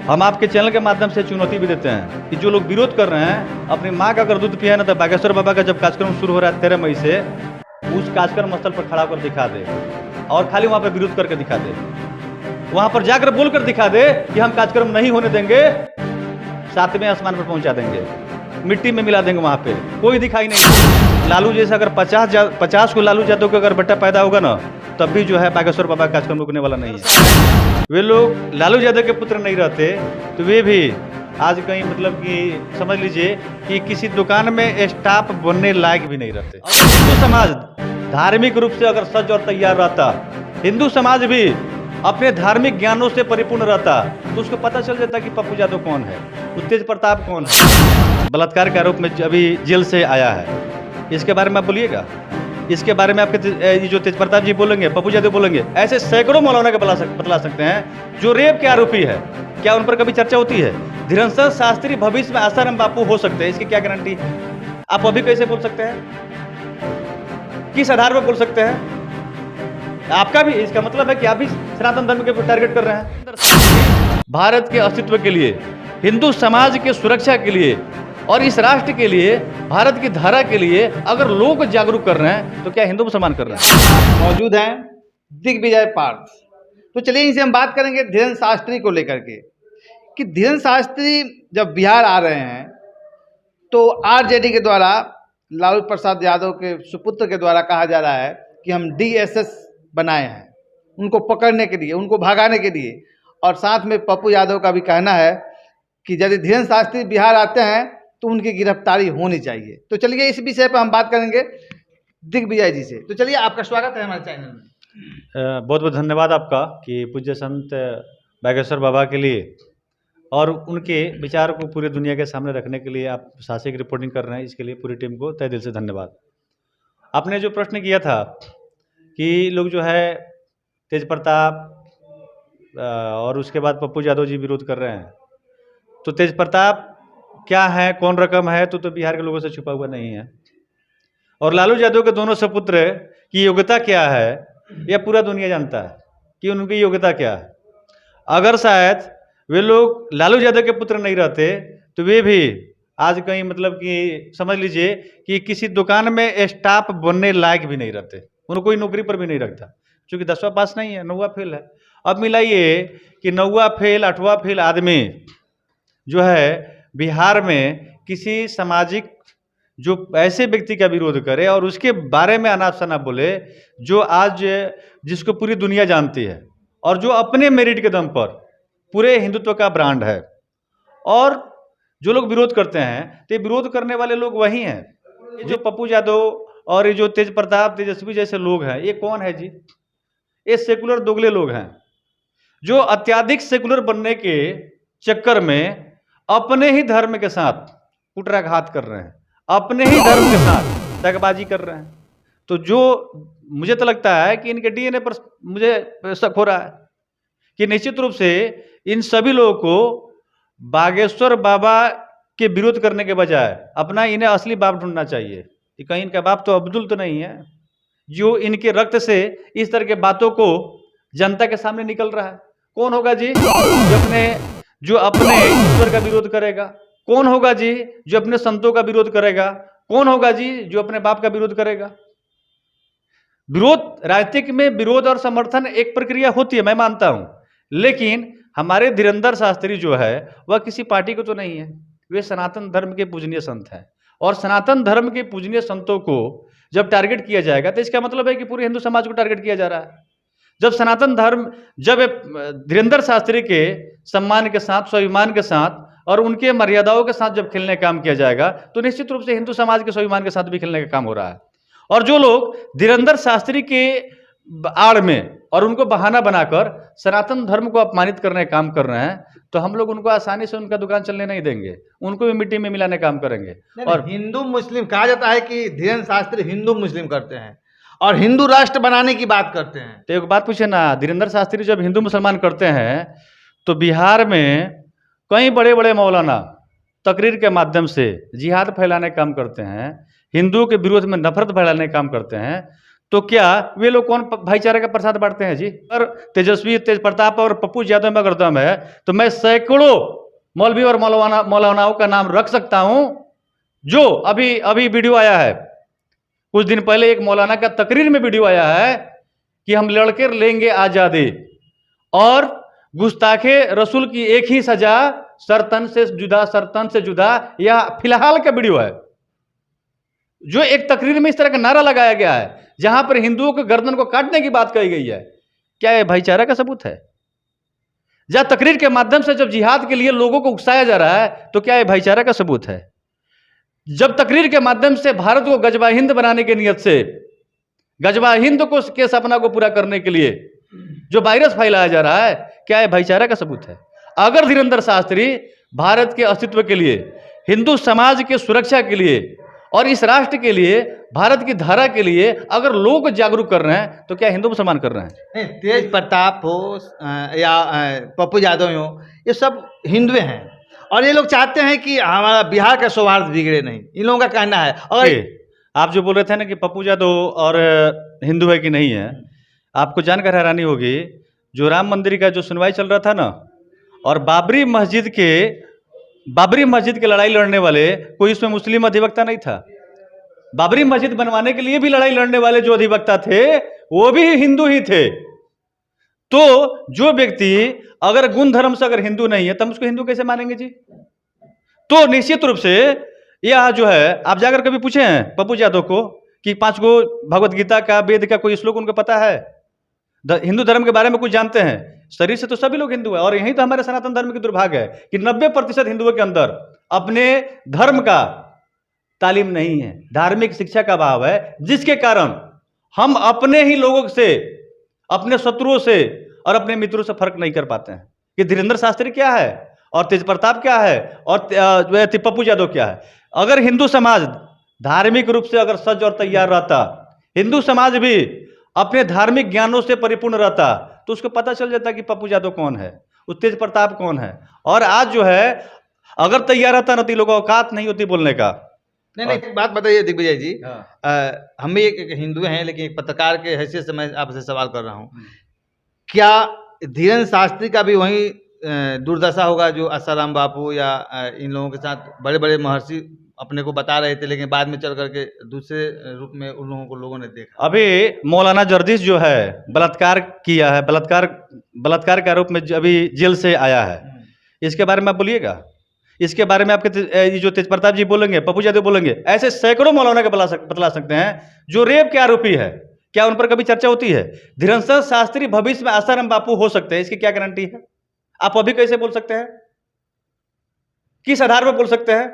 हम आपके चैनल के माध्यम से चुनौती भी देते हैं कि जो लोग विरोध कर रहे हैं, अपनी माँ का अगर दूध पिया ना, तो बागेश्वर बाबा का जब कार्यक्रम शुरू हो रहा है 13 मई से, उस कार्यक्रम स्थल पर खड़ा होकर दिखा दे और खाली वहाँ पर विरोध करके दिखा दे, वहाँ पर जाकर बोलकर दिखा दे कि हम कार्यक्रम नहीं होने देंगे, 7वें आसमान पर पहुँचा देंगे, मिट्टी में मिला देंगे, वहाँ पे कोई दिखाई नहीं। लालू जैसे अगर 50 को लालू यादव का अगर बेटा पैदा होगा ना, तब भी जो है बागेश्वर बाबा कार्यक्रम रुकने वाला नहीं है। वे लोग लालू यादव के पुत्र नहीं रहते तो वे भी आज कहीं मतलब कि समझ लीजिए कि किसी दुकान में स्टाफ बनने लायक भी नहीं रहते। हिंदू समाज धार्मिक रूप से अगर सज और तैयार रहता, हिंदू समाज भी अपने धार्मिक ज्ञानों से परिपूर्ण रहता, तो उसको पता चल जाता कि पप्पू यादव कौन है, तेज प्रताप कौन है। बलात्कार के आरोप में अभी जेल से आया है, इसके बारे में आप बोलिएगा। इसके बारे में आपके जो तेज प्रताप जी बोलेंगे, पप्पू यादव बोलेंगे, ऐसे सैकड़ों मौलाना के बतला सकते हैं जो रेप के आरोपी है। क्या उन पर कभी चर्चा होती है? धीरेन्द्र शास्त्री भविष्य में आसाराम बापू हो सकते हैं, इसकी क्या गारंटी? आप अभी कैसे बोल सकते हैं? किस आधार पर बोल सकते हैं? आपका भी इसका मतलब है कि आप भी सनातन धर्म के टारगेट कर रहे हैं। भारत के अस्तित्व के लिए, हिंदू समाज के सुरक्षा के लिए और इस राष्ट्र के लिए, भारत की धारा के लिए अगर लोग जागरूक कर रहे हैं, तो क्या हिंदू मुसलमान कर रहे हैं? मौजूद हैं दिग्विजय पार्थ। तो चलिए इनसे हम बात करेंगे धीरेन्द्र शास्त्री को लेकर के कि धीरेन्द्र शास्त्री जब बिहार आ रहे हैं तो आरजेडी के द्वारा लालू प्रसाद यादव के सुपुत्र के द्वारा कहा जा रहा है कि हम डीएसएस बनाए हैं उनको पकड़ने के लिए, उनको भगाने के लिए। और साथ में पप्पू यादव का भी कहना है कि यदि धीरेन्द्र शास्त्री बिहार आते हैं तो उनकी गिरफ्तारी होनी चाहिए। तो चलिए इस विषय पर हम बात करेंगे दिग्विजय जी से। तो चलिए, आपका स्वागत है हमारे चैनल में। बहुत बहुत धन्यवाद आपका कि पूज्य संत बागेश्वर बाबा के लिए और उनके विचार को पूरी दुनिया के सामने रखने के लिए आप साहसिक रिपोर्टिंग कर रहे हैं। इसके लिए पूरी टीम को तहे दिल से धन्यवाद। आपने जो प्रश्न किया था कि लोग जो है तेज प्रताप और उसके बाद पप्पू यादव जी विरोध कर रहे हैं, तो तेज प्रताप क्या है, कौन रकम है, तो बिहार के लोगों से छुपा हुआ नहीं है। और लालू यादव के दोनों सपुत्र की योग्यता क्या है, यह पूरा दुनिया जानता है कि उनकी योग्यता क्या है। अगर शायद वे लोग लालू यादव के पुत्र नहीं रहते तो वे भी आज कहीं मतलब कि समझ लीजिए कि किसी दुकान में स्टाफ बनने लायक भी नहीं रहते, उनको कोई नौकरी पर भी नहीं रखता, क्योंकि 10वां पास नहीं है, 9वां फेल है। अब मिलाइए कि 9वां फेल 8वां फेल आदमी जो है बिहार में किसी सामाजिक जो ऐसे व्यक्ति का विरोध करे और उसके बारे में अनाप शनाप बोले, जो आज जिसको पूरी दुनिया जानती है और जो अपने मेरिट के दम पर पूरे हिंदुत्व का ब्रांड है, और जो लोग विरोध करते हैं तो विरोध करने वाले लोग वही हैं जो पप्पू यादव और ये जो तेज प्रताप तेजस्वी जैसे लोग हैं। ये कौन है जी? ये सेकुलर दोगले लोग हैं जो अत्याधिक सेकुलर बनने के चक्कर में अपने ही धर्म के साथ कुटराघात कर रहे हैं, अपने ही धर्म के साथ दगबाजी कर रहे हैं। तो जो मुझे तो लगता है कि इनके डीएनए पर मुझे शक हो रहा है कि निश्चित रूप से इन सभी लोगों को बागेश्वर बाबा के विरोध करने के बजाय अपना इन्हें असली बाप ढूंढना चाहिए कि कहीं इनका बाप तो अब्दुल तो नहीं है जो इनके रक्त से इस तरह के बातों को जनता के सामने निकल रहा है। कौन होगा जी जो अपने ईश्वर का विरोध करेगा? कौन होगा जी जो अपने संतों का विरोध करेगा? कौन होगा जी जो अपने बाप का विरोध करेगा? विरोध, राजनीतिक में विरोध और समर्थन एक प्रक्रिया होती है, मैं मानता हूं, लेकिन हमारे धीरेन्द्र शास्त्री जो है वह किसी पार्टी को तो नहीं है, वे सनातन धर्म के पूजनीय संत हैं। और सनातन धर्म के पूजनीय संतों को जब टारगेट किया जाएगा तो इसका मतलब है कि पूरे हिंदू समाज को टारगेट किया जा रहा है। जब सनातन धर्म, जब धीरेन्द्र शास्त्री के सम्मान के साथ, स्वाभिमान के साथ और उनके मर्यादाओं के साथ जब खेलने का काम किया जाएगा, तो निश्चित रूप से हिंदू समाज के स्वाभिमान के साथ भी खेलने का काम हो रहा है। और जो लोग धीरेन्द्र शास्त्री के आड़ में और उनको बहाना बनाकर सनातन धर्म को अपमानित करने का काम कर रहे हैं, तो हम लोग उनको आसानी से उनका दुकान चलने नहीं देंगे, उनको भी मिट्टी में मिलाने का काम करेंगे। और हिंदू मुस्लिम कहा जाता है कि धीरेन्द्र शास्त्री हिंदू मुस्लिम करते हैं और हिंदू राष्ट्र बनाने की बात करते हैं। तो एक बात पूछे ना, धीरेन्द्र शास्त्री जब हिंदू मुसलमान करते हैं तो बिहार में कई बड़े बड़े मौलाना तकरीर के माध्यम से जिहाद फैलाने का काम करते हैं, हिंदुओं के विरोध में नफरत फैलाने का काम करते हैं, तो क्या वे लोग कौन भाईचारे का प्रसाद बांटते हैं जी? और तेजस्वी, तेज प्रताप और पप्पू यादव में अगर दम है तो मैं सैकड़ों मौलवी और मौलानाओं का नाम रख सकता हूं। जो अभी अभी वीडियो आया है, कुछ दिन पहले एक मौलाना का तकरीर में वीडियो आया है कि हम लड़के लेंगे आजादी, और गुस्ताखे रसूल की एक ही सजा, सरतन से जुदा। यह फिलहाल का वीडियो है जो एक तकरीर में इस तरह का नारा लगाया गया है जहां पर हिंदुओं के गर्दन को काटने की बात कही गई है। क्या यह भाईचारा का सबूत है? जब तकरीर के माध्यम से जब जिहाद के लिए लोगों को उकसाया जा रहा है तो क्या यह भाईचारा का सबूत है? जब तकरीर के माध्यम से भारत को गजबा हिंद बनाने की नियत से, गजबा हिंद को के सपना को पूरा करने के लिए जो वायरस फैलाया जा रहा है, क्या यह भाईचारा का सबूत है? अगर धीरेंद्र शास्त्री भारत के अस्तित्व के लिए, हिंदू समाज के सुरक्षा के लिए और इस राष्ट्र के लिए, भारत की धारा के लिए अगर लोग जागरूक कर रहे हैं तो क्या हिंदू मुसलमान कर रहे हैं? नहीं, तेज प्रताप हो या पप्पू यादव हो, ये सब हिंदू हैं और ये लोग चाहते हैं कि हमारा बिहार का सौहार्द बिगड़े नहीं, इन लोगों का कहना है। और आप जो बोल रहे थे ना कि पप्पू यादव और हिंदू है कि नहीं है, आपको जानकर हैरानी होगी, जो राम मंदिर का जो सुनवाई चल रहा था ना, और बाबरी मस्जिद के लड़ाई लड़ने वाले कोई इसमें मुस्लिम अधिवक्ता नहीं था। बाबरी मस्जिद बनवाने के लिए भी लड़ाई लड़ने वाले जो अधिवक्ता थे वो भी हिंदू ही थे। तो जो व्यक्ति अगर गुण धर्म से अगर हिंदू नहीं है तब उसको हिंदू कैसे मानेंगे जी? तो निश्चित रूप से यह जो है, आप जाकर कभी पूछे हैं पप्पू यादव को कि 5 गो भगवत गीता का, वेद का कोई श्लोक उनको पता है? हिंदू धर्म के बारे में कुछ जानते हैं? शरीर से तो सभी लोग हिंदू हैं। और यही तो हमारे सनातन धर्म की दुर्भाग्य है कि 90% हिंदुओं के अंदर अपने धर्म का तालीम नहीं है, धार्मिक शिक्षा का अभाव है, जिसके कारण हम अपने ही लोगों से, अपने शत्रुओं से और अपने मित्रों से फर्क नहीं कर पाते हैं कि धीरेंद्र शास्त्री क्या है और तेज प्रताप क्या है और पप्पू यादव क्या है। अगर हिंदू समाज धार्मिक रूप से अगर सज और तैयार रहता, हिंदू समाज भी अपने धार्मिक ज्ञानों से परिपूर्ण रहता, तो उसको पता चल जाता कि पप्पू यादव कौन है, तेज प्रताप कौन है। और आज जो है अगर तैयार रहता ना तो लोगों को औकात नहीं होती बोलने का। नहीं, बात बताइए दिग्विजय जी, हम भी एक हिंदू हैं लेकिन एक पत्रकार के हैसियत से मैं आपसे सवाल कर रहा हूँ, क्या धीरेंद्र शास्त्री का भी वही दुर्दशा होगा जो आसाराम बापू या इन लोगों के साथ बड़े बड़े महर्षि अपने को बता रहे थे, लेकिन बाद में चल करके दूसरे रूप में उन लोगों ने देखा? अभी मौलाना जर्दिश जो है बलात्कार किया है, बलात्कार के आरोप में अभी जेल से आया है, इसके बारे में आप बोलिएगा? इसके बारे में आपके जो तेज प्रताप जी बोलेंगे, पप्पू यादव बोलेंगे, ऐसे सैकड़ों मौलाना के बतला सकते हैं जो रेप के आरोपी है। क्या उन पर कभी चर्चा होती है? धीरेंद्र शास्त्री भविष्य में आसाराम बापू हो सकते हैं, इसकी क्या गारंटी है? आप अभी कैसे बोल सकते हैं? किस आधार पर बोल सकते हैं?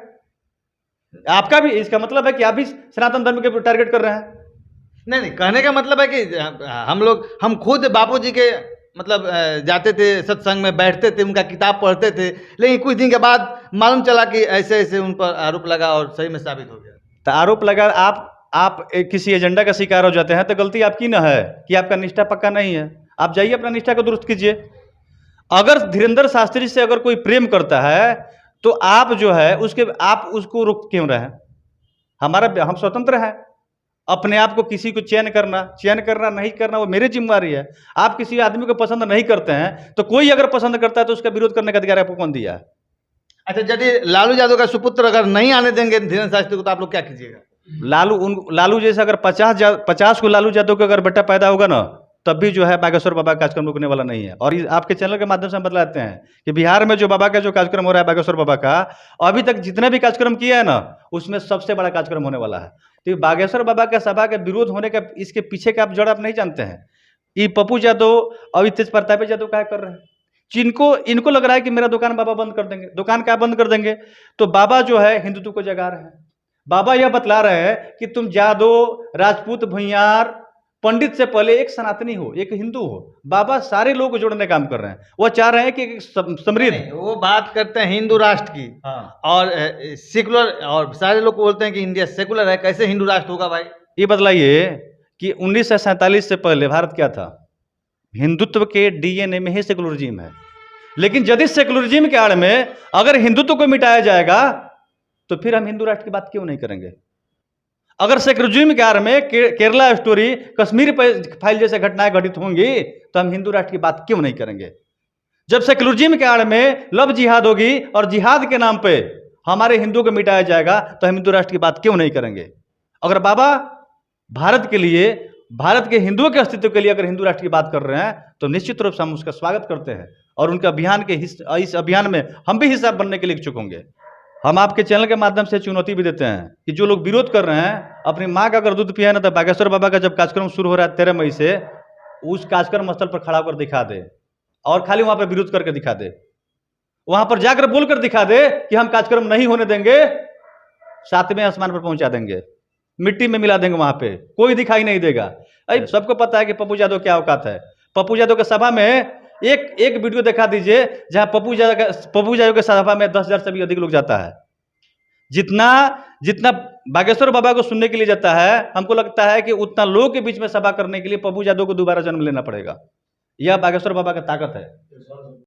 आपका भी इसका मतलब है कि आप भी सनातन धर्म के टारगेट कर रहे हैं? नहीं, कहने का मतलब है कि हम खुद बापूजी के मतलब जाते थे, सत्संग में बैठते थे, उनका किताब पढ़ते थे, लेकिन कुछ दिन के बाद मालूम चला कि ऐसे ऐसे उन पर आरोप लगा और सही में साबित हो गया। तो आरोप लगा, आप किसी एजेंडा का शिकार हो जाते हैं तो गलती आपकी ना है कि आपका निष्ठा पक्का नहीं है। आप जाइए अपना निष्ठा को दुरुस्त कीजिए। अगर धीरेंद्र शास्त्री से अगर कोई प्रेम करता है तो आप जो है आप उसको रोक क्यों रहे हैं? हम स्वतंत्र हैं, अपने आप को किसी को चयन करना नहीं करना वो मेरी जिम्मेवारी है। आप किसी आदमी को पसंद नहीं करते हैं तो कोई अगर पसंद करता है तो उसका विरोध करने का अधिकार आपको कौन दिया है? अच्छा, यदि लालू यादव का सुपुत्र अगर नहीं आने देंगे धीरेंद्र शास्त्री को तो आप लोग क्या कीजिएगा? लालू जैसे अगर 50 को लालू यादव का अगर बेटा पैदा होगा ना तब भी जो है बागेश्वर बाबा का कार्यक्रम रुकने वाला नहीं है। और आपके चैनल के माध्यम से हम बतलाते हैं कि बिहार में जो बाबा का जो कार्यक्रम हो रहा है बागेश्वर बाबा का, अभी तक जितने भी कार्यक्रम किया है ना उसमें सबसे बड़ा कार्यक्रम होने वाला है। तो बागेश्वर बाबा का सभा के विरोध होने का इसके पीछे का आप जड़ आप नहीं जानते हैं। ये पप्पू यादव और तेज प्रताप यादव क्या कर रहे हैं? इनको लग रहा है कि मेरा दुकान बाबा बंद कर देंगे। दुकान क्या बंद कर देंगे? तो बाबा जो है हिंदुत्व को जगा रहे हैं। बाबा यह बतला रहे हैं कि तुम जादव, राजपूत, भुइयार, पंडित से पहले एक सनातनी हो, एक हिंदू हो। बाबा सारे लोग को जोड़ने का काम कर रहे हैं। वो चाह रहे हैं कि समृद्ध, वो बात करते हैं हिंदू राष्ट्र की। हाँ। और सेकुलर, और सारे लोग बोलते हैं कि इंडिया सेकुलर है, कैसे हिंदू राष्ट्र होगा भाई? ये बतलाइए कि 1947 से पहले भारत क्या था? हिंदुत्व के डीएनए में ही सेकुलरिज्म है। लेकिन यदि सेकुलरिज्म के आड़ में अगर हिंदुत्व को मिटाया जाएगा तो फिर हम हिंदू राष्ट्र की बात क्यों नहीं करेंगे? अगर सेक्युलरिज्म के आड़ में केरला स्टोरी, कश्मीर फाइल जैसे घटनाएं घटित होंगी तो हम हिंदू राष्ट्र की बात क्यों नहीं करेंगे? जब सेक्युलरिज्म के आड़ में लव जिहाद होगी और जिहाद के नाम पे हमारे हिंदू को मिटाया जाएगा तो हम हिंदू राष्ट्र की बात क्यों नहीं करेंगे? अगर बाबा भारत के लिए, भारत के हिंदुओं के अस्तित्व के लिए अगर हिंदू राष्ट्र की बात कर रहे हैं तो निश्चित रूप से हम उसका स्वागत करते हैं और उनके अभियान के इस अभियान में हम भी हिस्सा बनने के लिए इच्छुक होंगे। हम आपके चैनल के माध्यम से चुनौती भी देते हैं कि जो लोग विरोध कर रहे हैं, अपनी माँ का अगर दूध पिया ना तो बागेश्वर बाबा का जब कार्यक्रम शुरू हो रहा है 13 मई से, उस कार्यक्रम स्थल पर खड़ा होकर दिखा दे और खाली वहां पर विरोध करके दिखा दे, वहां पर जाकर बोलकर दिखा दे कि हम कार्यक्रम नहीं होने देंगे, 7वें आसमान पर पहुंचा देंगे, मिट्टी में मिला देंगे, वहां पे कोई दिखाई नहीं देगा। अरे सबको पता है कि पप्पू यादव क्या औकात है। पप्पू यादव के सभा में एक वीडियो दिखा दीजिए जहां पप्पू यादव के सभा में 10,000 से भी अधिक लोग जाता है। जितना बागेश्वर बाबा को सुनने के लिए जाता है, हमको लगता है कि उतना लोगों के बीच में सभा करने के लिए पप्पू यादव को दोबारा जन्म लेना पड़ेगा। यह बागेश्वर बाबा का ताकत है।